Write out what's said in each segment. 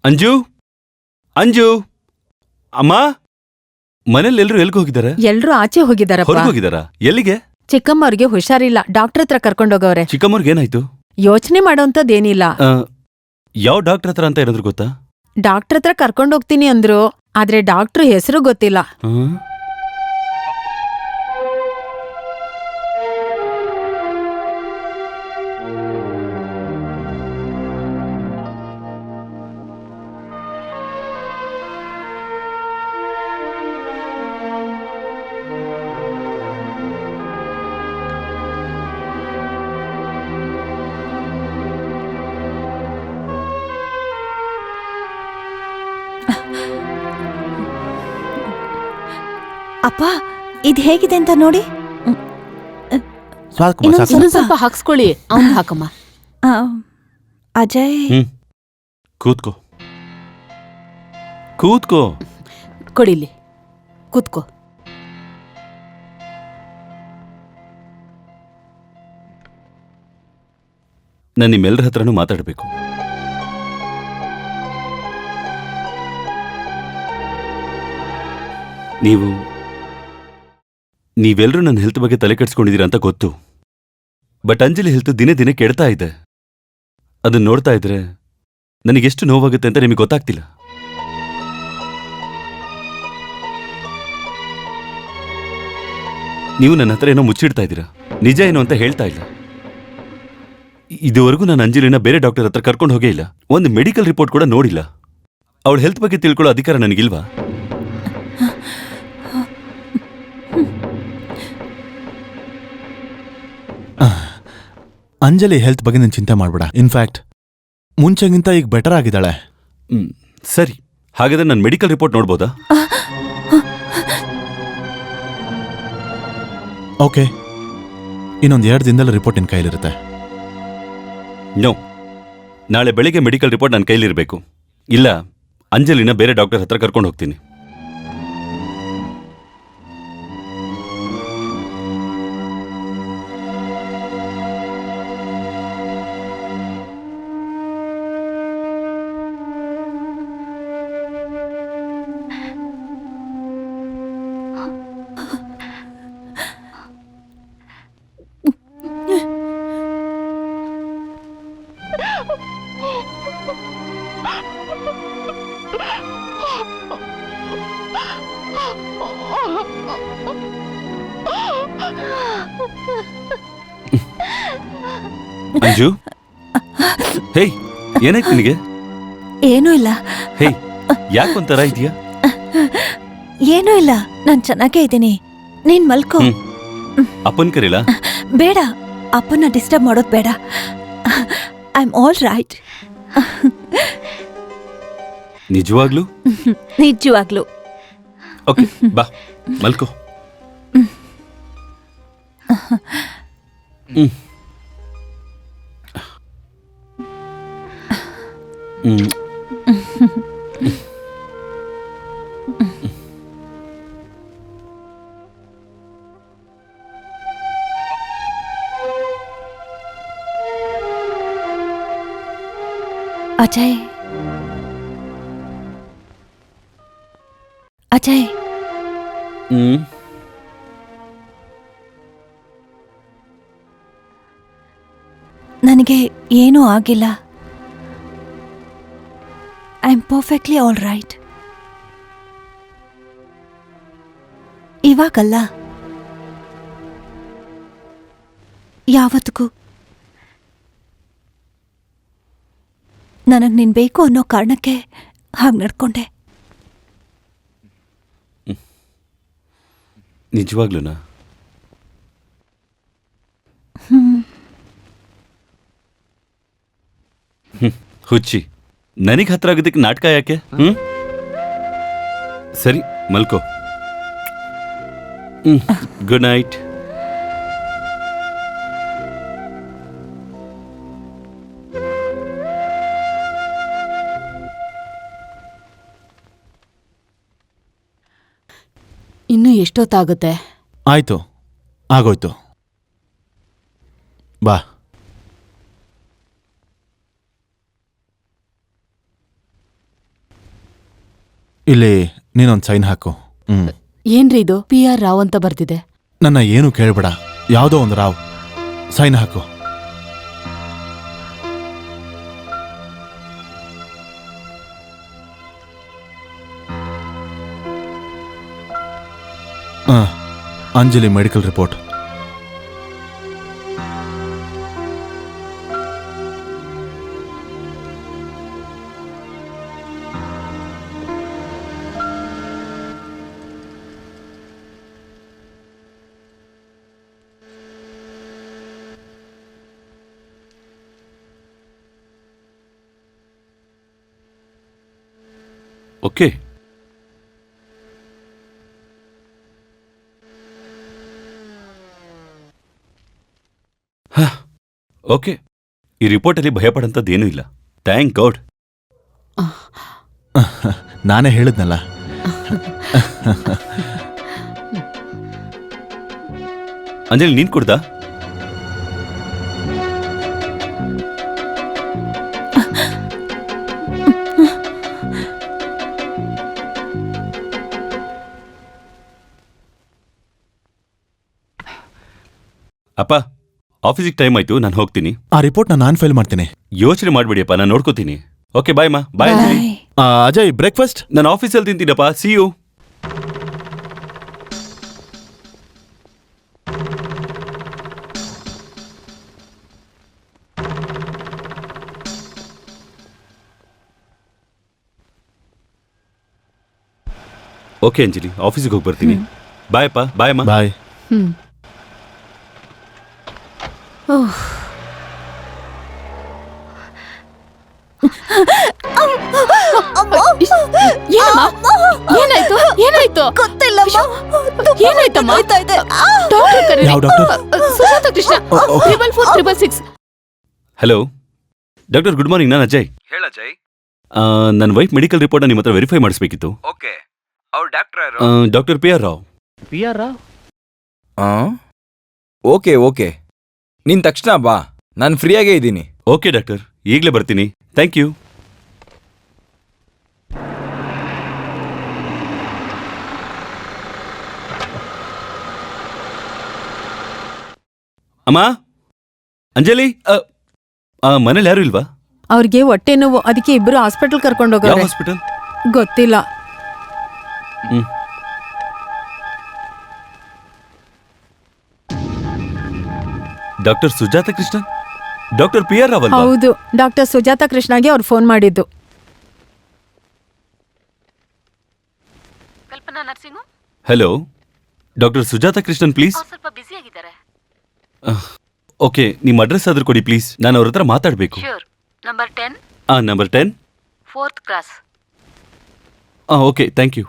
ಅಂಜು, ಅಂಜು, ಅಮ್ಮ, ಮನೇಲಿ ಎಲ್ರು ಎಲ್ಗೆ ಹೋಗಿದ್ದಾರೆ? ಎಲ್ರು ಆಚೆ ಹೋಗಿದಾರಾ? ಎಲ್ಲಿಗೆ? ಚಿಕ್ಕಮ್ಮವ್ರಿಗೆ ಹುಷಾರಿಲ್ಲ, ಡಾಕ್ಟರ್ ಹತ್ರ ಕರ್ಕೊಂಡೋಗವ್ರೆ. ಚಿಕ್ಕಮ್ಮವ್ರಿಗೆ ಏನಾಯ್ತು? ಯೋಚನೆ ಮಾಡೋಂಥದ್ದೇನಿಲ್ಲ. ಯಾವ ಡಾಕ್ಟರ್ ಹತ್ರ ಅಂತ ಏನಾದ್ರು ಗೊತ್ತಾ? ಡಾಕ್ಟರ್ ಹತ್ರ ಕರ್ಕೊಂಡೋಗ್ತೀನಿ ಅಂದ್ರು, ಆದ್ರೆ ಡಾಕ್ಟ್ರು ಹೆಸರು ಗೊತ್ತಿಲ್ಲ. ಅಪ್ಪ, ಇದು ಹೇಗಿದೆ ಅಂತ ನೋಡಿ. ಸ್ವಲ್ಪ ಹಾಕ್ಸ್ಕೊಳ್ಳಿ. ಅವ್ನು ಹಾಕಮ್ಮ. ಅಜಯ್, ಕೂತ್ಕೋ, ಕೂತ್ಕೋ. ಕೊಡಿಲಿ, ಕೂತ್ಕೋ. ನಾನು ನಿಮ್ಮೆಲ್ಲರ ಹತ್ರನೂ ಮಾತಾಡಬೇಕು. ನೀವೆಲ್ಲರೂ ನನ್ನ ಹೆಲ್ತ್ ಬಗ್ಗೆ ತಲೆ ಕೆಡಿಸ್ಕೊಂಡಿದ್ದೀರಾ ಅಂತ ಗೊತ್ತು. ಬಟ್ ಅಂಜಲಿ ಹೆಲ್ತ್ ದಿನೇ ದಿನೇ ಕೆಡ್ತಾ ಇದೆ. ಅದನ್ನ ನೋಡ್ತಾ ಇದ್ರೆ ನನಗೆಷ್ಟು ನೋವಾಗುತ್ತೆ ಅಂತ ನಿಮಗೆ ಗೊತ್ತಾಗ್ತಿಲ್ಲ. ನೀವು ನನ್ನ ಹತ್ರ ಏನೋ ಮುಚ್ಚಿಡ್ತಾ ಇದ್ದೀರಾ, ನಿಜ ಏನು ಅಂತ ಹೇಳ್ತಾ ಇಲ್ಲ. ಇದುವರೆಗೂ ನಾನು ಅಂಜಲಿನ ಬೇರೆ ಡಾಕ್ಟರ್ ಹತ್ರ ಕರ್ಕೊಂಡು ಹೋಗೇ ಇಲ್ಲ. ಒಂದು ಮೆಡಿಕಲ್ ರಿಪೋರ್ಟ್ ಕೂಡ ನೋಡಿಲ್ಲ. ಅವಳ ಹೆಲ್ತ್ ಬಗ್ಗೆ ತಿಳ್ಕೊಳ್ಳೋ ಅಧಿಕಾರ ನನಗಿಲ್ವಾ? ಅಂಜಲಿ ಹೆಲ್ತ್ ಬಗ್ಗೆ ನೀನು ಚಿಂತೆ ಮಾಡ್ಬೇಡ. ಇನ್ಫ್ಯಾಕ್ಟ್ ಮುಂಚೆಗಿಂತ ಈಗ ಬೆಟರ್ ಆಗಿದ್ದಾಳೆ. ಸರಿ, ಹಾಗಾದ್ರೆ ನಾನು ಮೆಡಿಕಲ್ ರಿಪೋರ್ಟ್ ನೋಡ್ಬೋದಾ? ಓಕೆ, ಇನ್ನೊಂದು 2 ದಿನದಲ್ಲಿ ರಿಪೋರ್ಟ್ ನಿನ್ನ ಕೈಲಿರುತ್ತೆ. ನೋ, ನಾಳೆ ಬೆಳಿಗ್ಗೆ ಮೆಡಿಕಲ್ ರಿಪೋರ್ಟ್ ನನ್ನ ಕೈಲಿರಬೇಕು. ಇಲ್ಲ ಅಂಜಲಿನ ಬೇರೆ ಡಾಕ್ಟರ್ ಹತ್ರ ಕರ್ಕೊಂಡು ಹೋಗ್ತೀನಿ. ಅಂಜು, ಹೇಯ್, ಏನಾಯ್ತು ನಿನಗೆ? ಏನೂ ಇಲ್ಲ. ಹೇಯ್, ಯಾಕೊಂತರ ಇದೆಯಾ? ಏನೂ ಇಲ್ಲ, ನಾನ್ ಚೆನ್ನಾಗೇ ಇದ್ದೀನಿ. ನೀನ್ ಮಲ್ಕೋ. ಅಪ್ಪನ್ ಕರೀಲ? ಬೇಡ, ಅಪ್ಪನ ಡಿಸ್ಟರ್ಬ್ ಮಾಡೋದು ಬೇಡ. I am all right. ನಿಜವಾಗ್ಲೂ? ನಿಜವಾಗ್ಲೂ. ಓಕೆ, ಬಾ ಮಲ್ಕೋ. ಅಜಯ್, ಅಜಯ್, ನನಗೆ ಏನೂ ಆಗಿಲ್ಲ. I am perfectly all right. ಇವಾಗಲ್ಲ, ಯಾವತ್ತಿಗೂ. ನನಗೆ ನೀನ್ ಬೇಕು ಅನ್ನೋ ಕಾರಣಕ್ಕೆ ಹಾಗೆ ನಡ್ಕೊಂಡೆ. ನಿಜವಾಗ್ಲೂನಾ? ಹುಚ್ಚಿ, ನನಗೆ ಹತ್ರ ಆಗೋದಕ್ಕೆ ನಾಟಕ ಯಾಕೆ? ಸರಿ, ಮಲ್ಕೋ. Good night. ಇನ್ನು ಎಷ್ಟೊತ್ತಾಗುತ್ತೆ? ಆಯ್ತು, ಆಗೋಯ್ತು. ಬಾ. ಇಲ್ಲಿ ನೀನೊಂದ್ ಸೈನ್ ಹಾಕು. ಏನ್ರಿ ಇದು PR ರಾವ್ ಅಂತ ಬರ್ತಿದೆ? ನನ್ನ ಏನು ಕೇಳ್ಬೇಡ, ಯಾವುದೋ ಒಂದು ರಾವ್. ಸೈನ್ ಹಾಕು. Anjali medical report. Okay. Okay, ಈ ರಿಪೋರ್ಟಲ್ಲಿ ಭಯಪಡಂಥದ್ದೇನೂ ಇಲ್ಲ. Thank god. ನಾನೇ ಹೇಳಿದ್ನಲ್ಲ. ಅಂಜಲಿ, ನೀನ್ ಕುಡ್ದಾ? ಅಪ್ಪ, ಆಫೀಸಿಗೆ ಟೈಮ್ ಆಯ್ತು, ನಾನು ಹೋಗ್ತೀನಿ. ಆ ರಿಪೋರ್ಟ್ನ ನಾನು ಫೈಲ್ ಮಾಡ್ತೀನಿ. ಯೋಚನೆ ಮಾಡ್ಬೇಡಿಯಪ್ಪ, ನಾನು ನೋಡ್ಕೋತೀನಿ. ಓಕೆ, ಬಾಯ್ ಮಾ. ಬಾಯ್. ಅಜಯ್, ಬ್ರೇಕ್ಫಾಸ್ಟ್? ನಾನು ಆಫೀಸಲ್ಲಿ ತಿಂತೀನಪ್ಪ. See you. ಓಕೆ ಅಂಜಲಿ, ಆಫೀಸಿಗೆ ಹೋಗಿ ಬರ್ತೀನಿ. ಬಾಯ್ ಅಪ್ಪ. ಬಾಯ್ ಅಮ್ಮ. ಬಾಯ್. ಏನಾಯ್ತು? ಏನಾಯ್ತು? ಗೊತ್ತಿಲ್ಲಮ್ಮ. ಏನಾಯ್ತಮ್ಮ? ಡಾಕ್ಟರ್ ಕರೀರಿ. ಯಾವ doctor? Sujatha Krishna, 44466. Hello doctor, good morning. ನಾನು ಅಜಯ್. ಹೇಳ ಅಜಯ್. ನನ್ನ ವೈಫ್ ಮೆಡಿಕಲ್ ರಿಪೋರ್ಟ್ ನಿಮ್ಮ ಹತ್ರ ವೆರಿಫೈ ಮಾಡಿಸ್ಬೇಕಿತ್ತು. ಓಕೆ, ಅವ್ರ ಡಾಕ್ಟರ್ ಯಾರು? Doctor PR Rao. PR Rao? Okay okay, ನೀನ್ ತಕ್ಷಣ ಬಾ, ನಾನು ಫ್ರೀಯಾಗೇ ಇದ್ದೀನಿ. ಓಕೆ ಡಾಕ್ಟರ್, ಈಗಲೇ ಬರ್ತೀನಿ. Thank you. ಅಮ್ಮ, ಅಂಜಲಿ, ಮನೇಲಿ ಯಾರು ಇಲ್ವಾ? ಅವ್ರಿಗೆ ಹೊಟ್ಟೆ ನೋವು, ಅದಕ್ಕೆ ಇಬ್ರು ಹಾಸ್ಪಿಟಲ್ ಯಾವ ಕರ್ಕೊಂಡೋಗವ್ರೆ. ಹಾಸ್ಪಿಟಲ್? ಗೊತ್ತಿಲ್ಲ. Doctor Sujata Krishnan? Doctor PR Rao ಅಲ್ವಾ? ಹೌದು, ಡಾಕ್ಟರ್ ಸುಜಾತ ಕೃಷ್ಣಗೆ ಅವ್ರು ಫೋನ್ ಮಾಡಿದ್ದು. Kalpana nursing? Hello doctor Sujata Krishnan, please. ಸ್ವಲ್ಪ ಬ್ಯುಸಿ ಆಗಿದ್ದಾರೆ. ಓಕೆ, ನಿಮ್ಮ ಅಡ್ರೆಸ್ ಆದ್ರೂ ಕೊಡಿ ಪ್ಲೀಸ್, ನಾನು ಅವ್ರ ಹತ್ರ ಮಾತಾಡಬೇಕು. Sure. Number 10, number 10, 4th cross. Okay, thank you.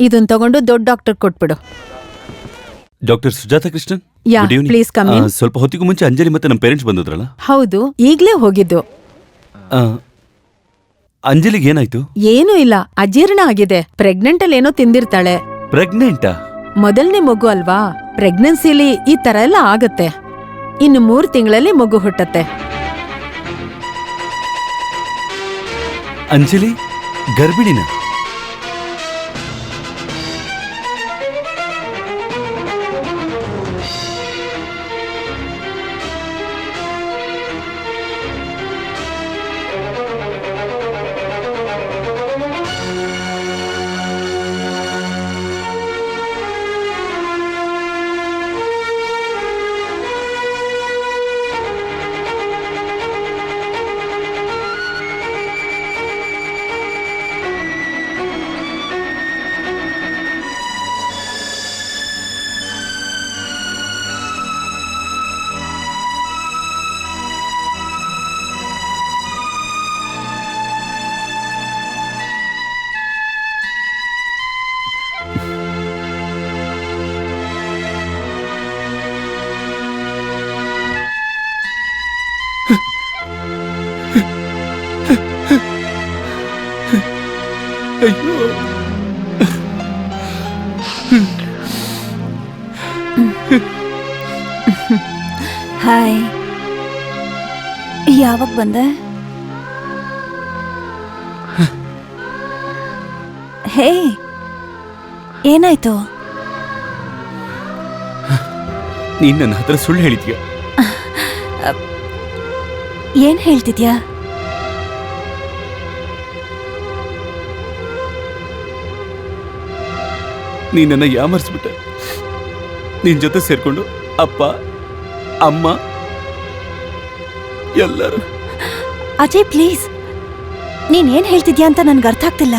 ಇದನ್ ತಗೊಂಡು ದೊಡ್ಡ ಡಾಕ್ಟರ್ ಕೊಟ್ಬಿಡು. Doctor Sujata Krishnan, yeah, good evening. please come in. ಸ್ವಲ್ಪ ಹೊತ್ತಿಗೂ ಮುಂಚೆ ಅಂಜಲಿ ಮತ್ತೆ ನಮ್ಮ ಪೇರೆಂಟ್ಸ್ ಬಂದಿದ್ರಲ್ಲ? ಹೌದು, ಈಗ್ಲೇ ಹೋಗಿದ್ದು. ಅಂಜಲಿಗೆ ಏನಾಯ್ತು? ಏನೂ ಇಲ್ಲ, ಅಜೀರ್ಣ ಆಗಿದೆ. ಪ್ರೆಗ್ನೆಂಟ್ ಅಲ್ಲಿ ಏನೋ ತಿಂದಿರ್ತಾಳೆ. ಪ್ರೆಗ್ನೆಂಟಾ? ಮೊದಲನೇ ಮಗು ಅಲ್ವಾ, ಪ್ರೆಗ್ನೆನ್ಸಿಲಿ ಈ ತರ ಎಲ್ಲ ಆಗತ್ತೆ. ಇನ್ನು 3 ತಿಂಗಳಲ್ಲಿ ಮಗು ಹುಟ್ಟತ್ತೆ. ಅಂಜಲಿ ಗರ್ಭಿಣಿನ? ಅಯ್ಯೋ ಹಾಯ್, ಯಾವಾಗ ಬಂದೆ? ಹೇ, ಏನಾಯ್ತು? ನೀನ್ ನನ್ನ ಹತ್ರ ಸುಳ್ಳು ಹೇಳಿದ್ಯಾ? ಏನ್ ಹೇಳ್ತಿದ್ಯಾ? ನೀನ್ ನನ್ನ ಯಾಮರ್ಸ್ಬಿಟ್ಟೆ. ನಿನ್ ಜೊತೆ ಸೇರ್ಕೊಂಡು ಅಪ್ಪ ಅಮ್ಮ ಎಲ್ಲರೂ. ಅಜಯ್ ಪ್ಲೀಸ್, ನೀನ್ ಏನ್ ಹೇಳ್ತಿದ್ಯಾ ಅಂತ ನನ್ಗೆ ಅರ್ಥ ಆಗ್ತಿಲ್ಲ.